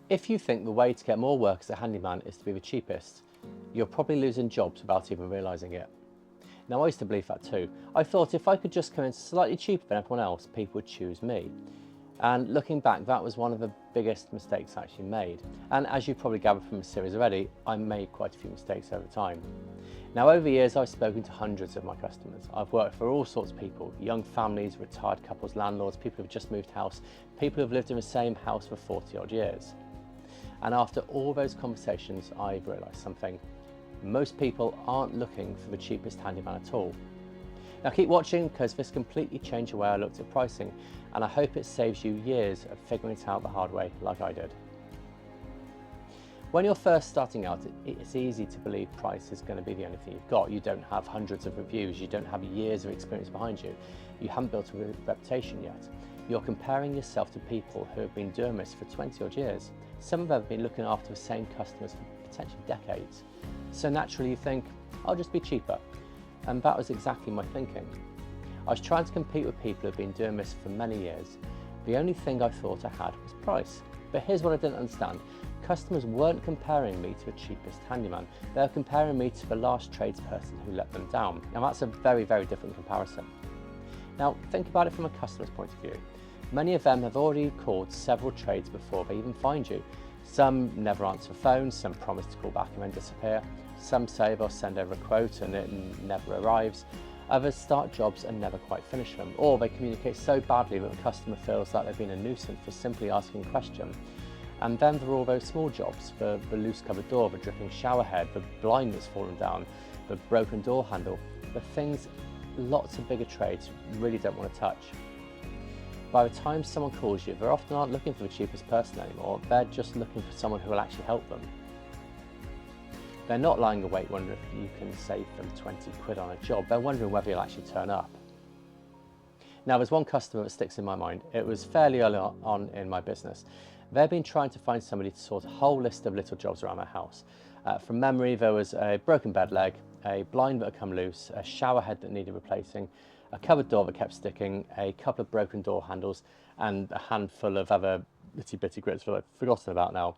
If you think the way to get more work as a handyman is to be the cheapest, you're probably losing jobs without even realising it. Now, I used to believe that too. I thought if I could just come in slightly cheaper than everyone else, people would choose me. And looking back, that was one of the biggest mistakes I actually made. And as you've probably gathered from the series already, I made quite a few mistakes over time. Now, over the years, I've spoken to hundreds of my customers. I've worked for all sorts of people: young families, retired couples, landlords, people who've just moved house, people who've lived in the same house for 40 odd years. And after all those conversations, I've realised something. Most people aren't looking for the cheapest handyman at all. Now keep watching, because this completely changed the way I looked at pricing, and I hope it saves you years of figuring it out the hard way like I did. When you're first starting out, it's easy to believe price is going to be the only thing you've got. You don't have hundreds of reviews, you don't have years of experience behind you, you haven't built a reputation yet. You're comparing yourself to people who have been doing this for 20 odd years. Some of them have been looking after the same customers for potentially decades. So naturally you think, I'll just be cheaper. And that was exactly my thinking. I was trying to compete with people who have been doing this for many years. The only thing I thought I had was price. But here's what I didn't understand. Customers weren't comparing me to the cheapest handyman. They were comparing me to the last tradesperson who let them down. And that's a very, very different comparison. Now, think about it from a customer's point of view. Many of them have already called several trades before they even find you. Some never answer phones, some promise to call back and then disappear. Some say they'll send over a quote and it never arrives. Others start jobs and never quite finish them. Or they communicate so badly that the customer feels like they've been a nuisance for simply asking a question. And then there are all those small jobs: the loose covered door, the dripping shower head, the blind that's fallen down, the broken door handle, the things lots of bigger trades really don't want to touch. By the time someone calls you, they often aren't looking for the cheapest person anymore, they're just looking for someone who will actually help them. They're not lying awake wondering if you can save them 20 quid on a job, they're wondering whether you'll actually turn up. Now, there's one customer that sticks in my mind. It was fairly early on in my business. They've been trying to find somebody to sort a whole list of little jobs around their house. From memory, there was a broken bed leg, a blind that had come loose, a shower head that needed replacing, a cupboard door that kept sticking, a couple of broken door handles, and a handful of other litty bitty grits that I've forgotten about now.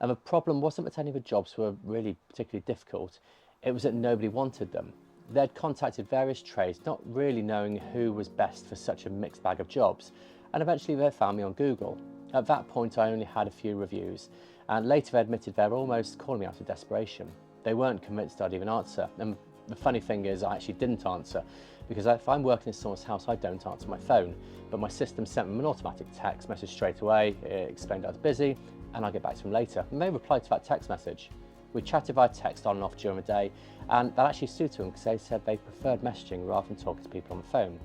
And the problem wasn't that any of the jobs were really particularly difficult, it was that nobody wanted them. They'd contacted various trades, not really knowing who was best for such a mixed bag of jobs, and eventually they found me on Google. At that point I only had a few reviews, and later they admitted they were almost calling me out of desperation. They weren't convinced I'd even answer, and the funny thing is I actually didn't answer, because if I'm working in someone's house I don't answer my phone, but my system sent them an automatic text message straight away. It explained I was busy and I'll get back to them later, and they replied to that text message. We chatted via text on and off during the day, and that actually suited them because they said they preferred messaging rather than talking to people on the phone.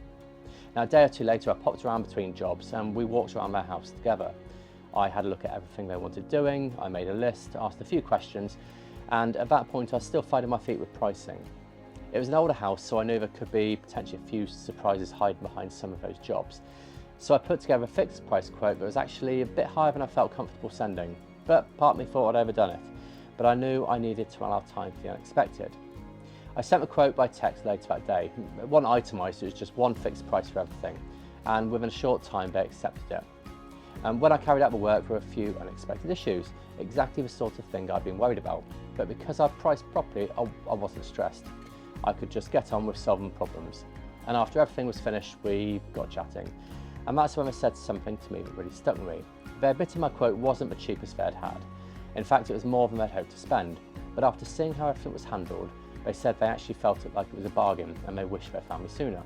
Now, a day or two later I popped around between jobs and we walked around their house together. I had a look at everything they wanted doing, I made a list, asked a few questions, and at that point I was still finding my feet with pricing. It was an older house, so I knew there could be potentially a few surprises hiding behind some of those jobs. So I put together a fixed price quote that was actually a bit higher than I felt comfortable sending, but part of me thought I'd overdone it. But I knew I needed to allow time for the unexpected. I sent the quote by text later that day. It wasn't itemised, it was just one fixed price for everything, and within a short time they accepted it. And when I carried out the work, there were a few unexpected issues, exactly the sort of thing I'd been worried about. But because I priced properly, I wasn't stressed. I could just get on with solving problems. And after everything was finished, we got chatting. And that's when they said something to me that really stuck with me. Their bit of my quote wasn't the cheapest they'd had. In fact, it was more than they'd hoped to spend. But after seeing how everything was handled, they said they actually felt it like it was a bargain and they wished they'd found me sooner.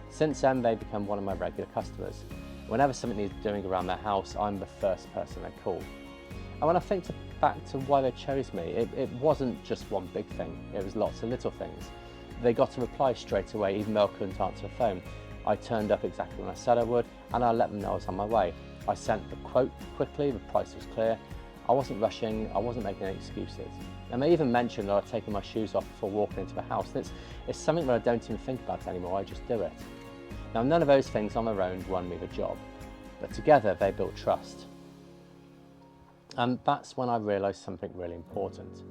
Since then, they've become one of my regular customers. Whenever something needs doing around their house, I'm the first person they call. And when I think back to why they chose me, it wasn't just one big thing, it was lots of little things. They got a reply straight away, even though I couldn't answer the phone. I turned up exactly when I said I would, and I let them know I was on my way. I sent the quote quickly, the price was clear. I wasn't rushing, I wasn't making any excuses. And they even mentioned that I'd taken my shoes off before walking into the house. And it's something that I don't even think about anymore, I just do it. Now, none of those things on their own won me the job, but together they built trust. And that's when I realised something really important.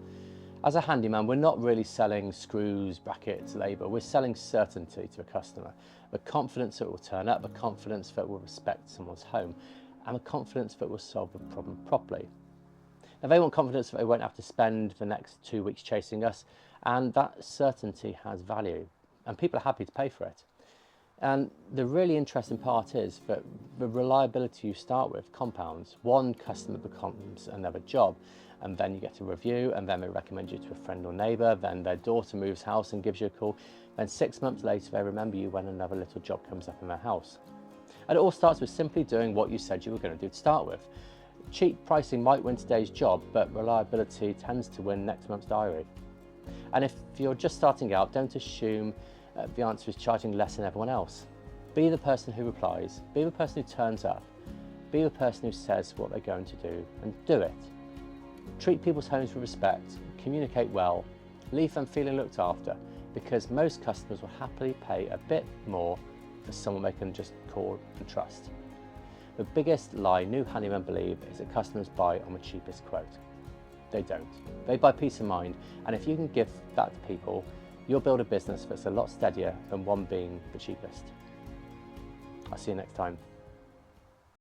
As a handyman, we're not really selling screws, brackets, labour, we're selling certainty to the customer. The confidence that it will turn up, the confidence that will respect someone's home, and the confidence that will solve the problem properly. Now, they want confidence that they won't have to spend the next 2 weeks chasing us, and that certainty has value, and people are happy to pay for it. And the really interesting part is that the reliability you start with compounds. One customer becomes another job, and then you get a review, and then they recommend you to a friend or neighbour, then their daughter moves house and gives you a call, then 6 months later they remember you when another little job comes up in their house. And it all starts with simply doing what you said you were going to do to start with. Cheap pricing might win today's job, but reliability tends to win next month's diary. And if you're just starting out, don't assume the answer is charging less than everyone else. Be the person who replies, be the person who turns up, be the person who says what they're going to do, and do it. Treat people's homes with respect, communicate well, leave them feeling looked after, because most customers will happily pay a bit more for someone they can just call and trust. The biggest lie new handymen believe is that customers buy on the cheapest quote. They don't. They buy peace of mind, and if you can give that to people, you'll build a business that's a lot steadier than one being the cheapest. I'll see you next time.